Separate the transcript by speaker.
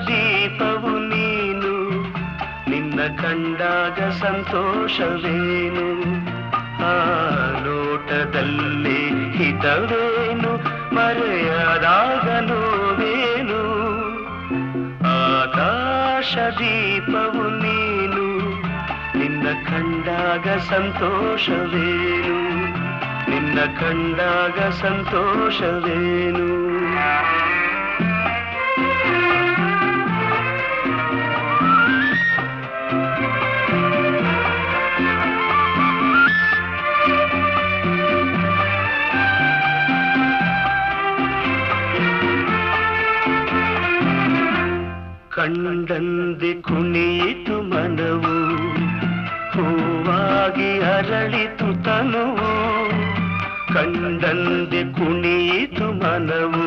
Speaker 1: ದೀಪವು ನೀನು ನಿನ್ನ ಕಂಡಾಗ ಸಂತೋಷವೇನು ಆ ಲೋಟದಲ್ಲಿ ಹಿತವೇನು ಮರೆಯದಾಗ ನೋವೇನು ಆಕಾಶ ದೀಪವು ನೀನು ನಿನ್ನ ಕಂಡಾಗ ಸಂತೋಷವೇನು ನಿನ್ನ ಕಂಡಾಗ ಸಂತೋಷವೇನು ಕಂಡಂದೆ ಕುಣಿಯಿತು ಮನವು ಹೂವಾಗಿ ಅರಳಿತು ತನುವು ಕಂಡಂದೆ ಕುಣಿಯಿತು ಮನವು